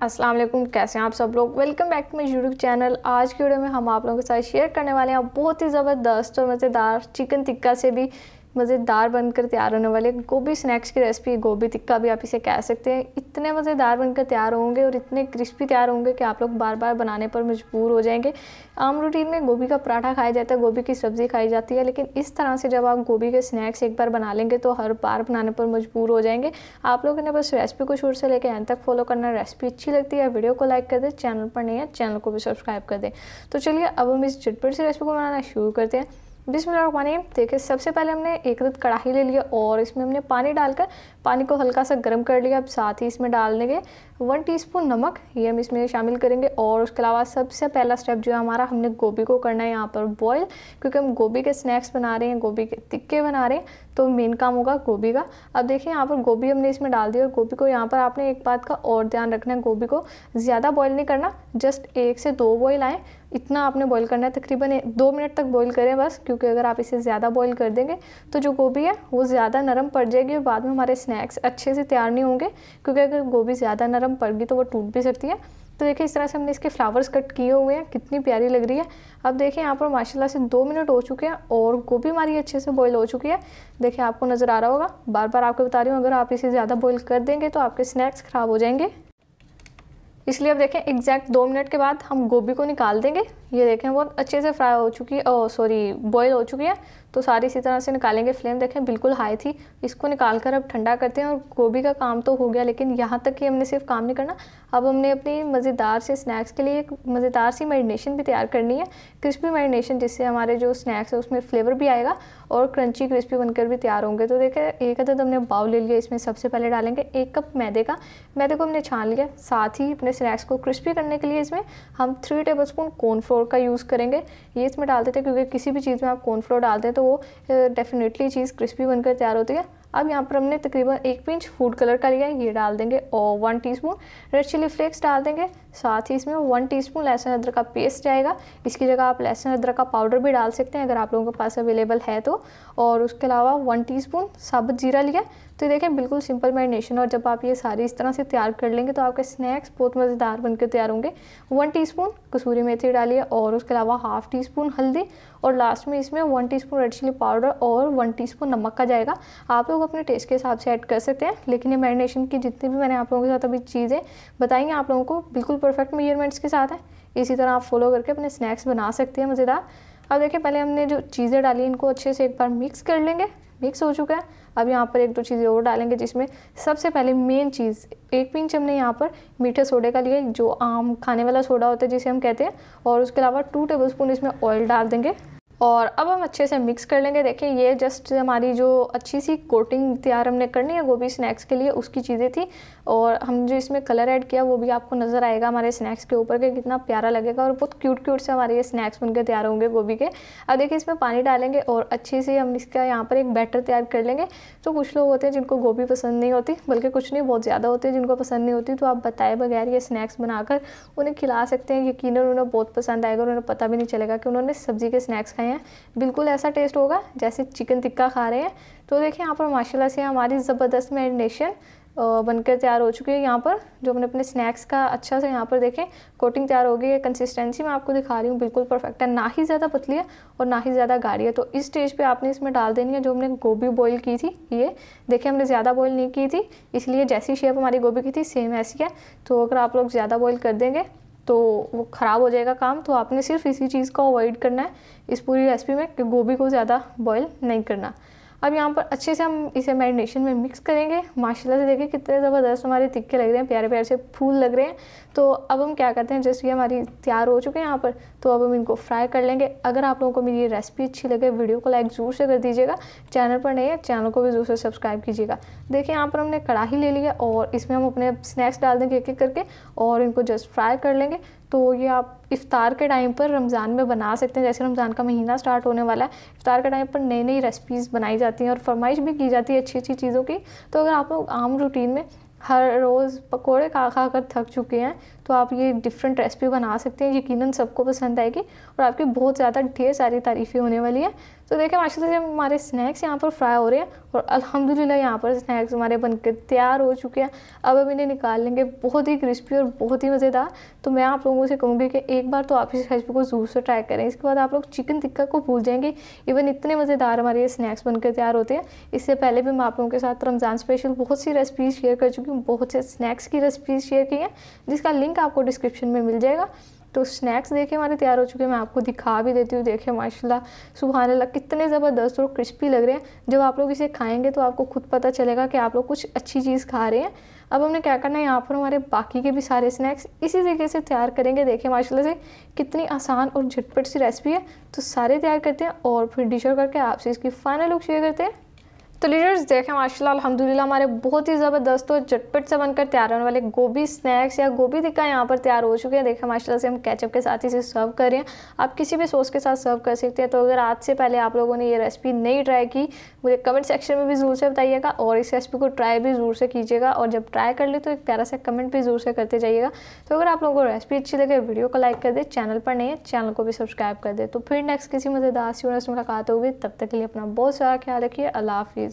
अस्सलाम वालेकुम, कैसे हैं आप सब लोग। Welcome back to my YouTube channel. आज की वीडियो में हम आप लोगों के साथ शेयर करने वाले हैं बहुत ही ज़बरदस्त और मज़ेदार चिकन टिक्का से भी मज़ेदार बनकर तैयार होने वाले गोभी स्नैक्स की रेसिपी। गोभी टिक्का भी आप इसे कह सकते हैं। इतने मज़ेदार बनकर तैयार होंगे और इतने क्रिस्पी तैयार होंगे कि आप लोग बार बार बनाने पर मजबूर हो जाएंगे। आम रूटीन में गोभी का पराठा खाया जाता है, गोभी की सब्ज़ी खाई जाती है, लेकिन इस तरह से जब आप गोभी के स्नैक्स एक बार बना लेंगे तो हर बार बनाने पर मजबूर हो जाएंगे। आप लोगों ने बस रेसिपी को शुरू से लेकर एंड तक फॉलो करना। रेसिपी अच्छी लगती है वीडियो को लाइक कर दें, चैनल पर नहीं है चैनल को भी सब्सक्राइब कर दें। तो चलिए अब हम इस झटपट से रेसिपी को बनाना शुरू करते हैं। बिस्मिल्लाहिर्रहमानिर्रहीम। देखिए सबसे पहले हमने एक कढ़ाई ले लिया और इसमें हमने पानी डालकर पानी को हल्का सा गर्म कर लिया। अब साथ ही इसमें डाल देंगे 1 टीस्पून नमक, ये हम इसमें शामिल करेंगे। और उसके अलावा सबसे पहला स्टेप जो है हमारा, हमने गोभी को करना है यहाँ पर बॉईल, क्योंकि हम गोभी के स्नैक्स बना रहे हैं, गोभी के टिक्के बना रहे हैं, तो मेन काम होगा गोभी का। अब देखिए यहाँ पर गोभी हमने इसमें डाल दी और गोभी को यहाँ पर आपने एक बात का और ध्यान रखना है, गोभी को ज़्यादा बॉईल नहीं करना, जस्ट 1 से 2 बॉईल आए इतना आपने बॉईल करना है। तकरीबन 2 मिनट तक बॉईल करें बस, क्योंकि अगर आप इसे ज़्यादा बॉईल कर देंगे तो जो गोभी है वो ज़्यादा नरम पड़ जाएगी और बाद में हमारे स्नैक्स अच्छे से तैयार नहीं होंगे, क्योंकि अगर गोभी ज़्यादा नरम पड़ गई तो वो टूट भी सकती है। तो देखिए इस तरह से हमने इसके फ्लावर्स कट किए हुए हैं, कितनी प्यारी लग रही है। अब देखिए यहाँ पर माशाल्लाह से 2 मिनट हो चुके हैं और गोभी हमारी अच्छे से बॉईल हो चुकी है। देखिए आपको नज़र आ रहा होगा, बार बार आपको बता रही हूँ, अगर आप इसे ज़्यादा बॉईल कर देंगे तो आपके स्नैक्स ख़राब हो जाएंगे। इसलिए अब देखें एग्जैक्ट 2 मिनट के बाद हम गोभी को निकाल देंगे। ये देखें बहुत अच्छे से फ्राई हो चुकी है, बॉईल हो चुकी है, तो सारी इसी तरह से निकालेंगे। फ्लेम देखें बिल्कुल हाई थी, इसको निकाल कर अब ठंडा करते हैं। और गोभी का काम तो हो गया, लेकिन यहाँ तक कि हमने सिर्फ काम नहीं करना, अब हमने अपनी मज़ेदार से स्नैक्स के लिए एक मज़ेदार सी मैरिनेशन भी तैयार करनी है, क्रिस्पी मैरिनेशन, जिससे हमारे जो स्नैक्स है उसमें फ्लेवर भी आएगा और क्रंची क्रिस्पी बनकर भी तैयार होंगे। तो देखिए एक अदद हमने बाउल ले लिया, इसमें सबसे पहले डालेंगे 1 कप मैदे को हमने छान लिया। साथ ही अपने स्नैक्स को क्रिस्पी करने के लिए इसमें हम 3 टेबलस्पून कॉर्नफ्लोर का यूज़ करेंगे। ये इसमें डाल देते हैं, क्योंकि किसी भी चीज़ में आप कॉर्नफ्लोर डालते हैं तो वो डेफिनेटली चीज़ क्रिस्पी बनकर तैयार होती है। अब यहाँ पर हमने तकरीबन 1 पिंच फूड कलर का लिया है, ये डाल देंगे। और 1 टीस्पून रेड चिली फ्लेक्स डाल देंगे। साथ ही इसमें 1 टीस्पून लहसुन अदरक का पेस्ट जाएगा। इसकी जगह आप लहसुन अदरक का पाउडर भी डाल सकते हैं अगर आप लोगों के पास अवेलेबल है तो। और उसके अलावा 1 टीस्पून साबुत जीरा लिया। तो देखें बिल्कुल सिंपल मैरिनेशन, और जब आप ये सारी इस तरह से तैयार कर लेंगे तो आपके स्नैक्स बहुत मज़ेदार बनकर तैयार होंगे। 1 टीस्पून कसूरी मेथी डालिए और उसके अलावा हाफ़ टीस्पून हल्दी, और लास्ट में इसमें 1 टीस्पून रेड चिली पाउडर और 1 टीस्पून नमक का जाएगा। आप लोग अपने टेस्ट के हिसाब से ऐड कर सकते हैं, लेकिन ये मैरिनेशन की जितनी भी मैंने आप लोगों के साथ अभी चीज़ें बताई आप लोगों को बिल्कुल परफेक्ट मेजरमेंट्स के साथ है। इसी तरह आप फॉलो करके अपने स्नैक्स बना सकते हैं मज़ेदार। अब देखिए पहले हमने जो चीज़ें डाली इनको अच्छे से एक बार मिक्स कर लेंगे। मिक्स हो चुका है। अब यहाँ पर 1-2 चीज़ें और डालेंगे, जिसमें सबसे पहले मेन चीज़ 1 पिंच हमने यहाँ पर मीठे सोडे का लिया, जो आम खाने वाला सोडा होता है जिसे हम कहते हैं। और उसके अलावा 2 टेबलस्पून इसमें ऑयल डाल देंगे और अब हम अच्छे से मिक्स कर लेंगे। देखिए ये जस्ट हमारी जो अच्छी सी कोटिंग तैयार हमने करनी है गोभी स्नैक्स के लिए, उसकी चीज़ें थी। और हम जो इसमें कलर ऐड किया वो भी आपको नज़र आएगा हमारे स्नैक्स के ऊपर के, कितना प्यारा लगेगा और बहुत क्यूट से हमारे ये स्नैक्स बनकर तैयार होंगे गोभी के। अब देखिए इसमें पानी डालेंगे और अच्छे से हम इसका यहाँ पर एक बैटर तैयार कर लेंगे। तो कुछ लोग होते हैं जिनको गोभी पसंद नहीं होती, बल्कि कुछ नहीं बहुत ज़्यादा होते हैं जिनको पसंद नहीं होती, तो आप बताए बगैर ये स्नैक्स बनाकर उन्हें खिला सकते हैं। यकीनन उन्हें बहुत पसंद आएगा और उन्हें पता भी नहीं चलेगा कि उन्होंने सब्ज़ी के स्नैक्स खाए हैं। बिल्कुल ऐसा टेस्ट होगा जैसे चिकन टिक्का खा रहे हैं। तो देखिए यहाँ पर माशाल्लाह से हमारी ज़बरदस्त मैरिनेशन बनकर तैयार हो चुकी है। यहाँ पर जो हमने अपने स्नैक्स का अच्छा से यहाँ पर देखें कोटिंग तैयार हो गई है। कंसिस्टेंसी मैं आपको दिखा रही हूँ बिल्कुल परफेक्ट है, ना ही ज़्यादा पतली है और ना ही ज़्यादा गाढ़ी है। तो इस स्टेज पे आपने इसमें डाल देनी है जो हमने गोभी बॉईल की थी। ये देखिए हमने ज़्यादा बॉईल नहीं की थी, इसलिए जैसी शेप हमारी गोभी की थी सेम ऐसी है। तो अगर आप लोग ज़्यादा बॉईल कर देंगे तो वो ख़राब हो जाएगा काम। तो आपने सिर्फ इसी चीज़ को अवॉइड करना है इस पूरी रेसिपी में, कि गोभी को ज़्यादा बॉईल नहीं करना। अब यहाँ पर अच्छे से हम इसे मैरिनेशन में मिक्स करेंगे। माशाल्लाह से देखिए कितने ज़बरदस्त हमारे तिक्के लग रहे हैं, प्यारे प्यारे से फूल लग रहे हैं। तो अब हम क्या करते हैं, जस्ट ये हमारी तैयार हो चुके हैं यहाँ पर, तो अब हम इनको फ्राई कर लेंगे। अगर आप लोगों को मेरी ये रेसिपी अच्छी लगे वीडियो को लाइक ज़रूर से कर दीजिएगा। चैनल पर नहीं है चैनल को भी ज़रूर से सब्सक्राइब कीजिएगा। देखिए यहाँ पर हमने कढ़ाई ले लिया और इसमें हम अपने स्नैक्स डाल देंगे एक एक करके और इनको जस्ट फ्राई कर लेंगे। तो ये आप इफ्तार के टाइम पर रमज़ान में बना सकते हैं। जैसे रमज़ान का महीना स्टार्ट होने वाला है, इफ्तार के टाइम पर नई नई रेसिपीज़ बनाई जाती हैं और फरमाइश भी की जाती है अच्छी अच्छी चीज़ों की। तो अगर आप लोग आम रूटीन में हर रोज़ पकोड़े खा खा कर थक चुके हैं तो आप ये डिफरेंट रेसिपी बना सकते हैं, यकीनन सबको पसंद आएगी और आपकी बहुत ज़्यादा ढेर सारी तारीफ़ें होने वाली है। तो देखिए माशाल्लाह से हमारे स्नैक्स यहाँ पर फ्राई हो रहे हैं और अल्हम्दुलिल्लाह यहाँ पर स्नैक्स हमारे बनकर तैयार हो चुके हैं। अब हम इन्हें निकाल लेंगे, बहुत ही क्रिस्पी और बहुत ही मज़ेदार। तो मैं आप लोगों से कहूँगी कि एक बार तो आप इस रेसिपी को ज़रूर से ट्राई करें, इसके बाद आप लोग चिकन टिक्का को भूल जाएंगे। इवन इतने मज़ेदार हमारे ये स्नैक्स बनकर तैयार होते हैं। इससे पहले भी मैं आप लोगों के साथ रमज़ान स्पेशल बहुत सी रेसिपीज़ शेयर कर चुकी हूँ, बहुत से स्नैक्स की रेसिपीज़ शेयर की हैं, जिसका लिंक आपको डिस्क्रिप्शन में मिल जाएगा। तो स्नैक्स देखिए हमारे तैयार हो चुके हैं, मैं आपको दिखा भी देती हूँ। देखिए माशाल्लाह सुभान अल्लाह कितने ज़बरदस्त और क्रिस्पी लग रहे हैं। जब आप लोग इसे खाएंगे तो आपको खुद पता चलेगा कि आप लोग कुछ अच्छी चीज़ खा रहे हैं। अब हमने क्या करना है, यहाँ पर हमारे बाकी के भी सारे स्नैक्स इसी तरीके से तैयार करेंगे। देखिए माशाल्लाह से कितनी आसान और झटपट सी रेसिपी है। तो सारे तैयार करते हैं और फिर डिश आउट करके आपसे इसकी फाइनल लुक शेयर करते हैं। तो लीडर्स देखें माशाल्लाह अल्हम्दुलिल्लाह हमारे बहुत ही ज़बरदस्त और झटपट से बनकर तैयार होने वाले गोभी स्नैक्स या गोभी टिक्का यहाँ पर तैयार हो चुके हैं। देखें माशाल्लाह से हम केचप के साथ इसे सर्व कर रहे हैं, आप किसी भी सॉस के साथ सर्व कर सकते हैं। तो अगर आज से पहले आप लोगों ने ये रेसिपी नहीं ट्राई की, मुझे कमेंट सेक्शन में भी ज़रूर से बताइएगा और इस रेसिपी को ट्राई भी ज़रूर से कीजिएगा। और जब ट्राई कर ले तो एक प्यारा सा कमेंट भी ज़रूर से करते जाइएगा। तो अगर आप लोगों को रेसिपी अच्छी लगे वीडियो को लाइक कर दे, चैनल पर नहीं है चैनल को भी सब्सक्राइब कर दे। तो फिर नेक्स्ट किसी मज़ेदार सी मुलाकात होगी, तब तक के लिए अपना बहुत सारा ख्याल रखिए। अल्लाह हाफिज़।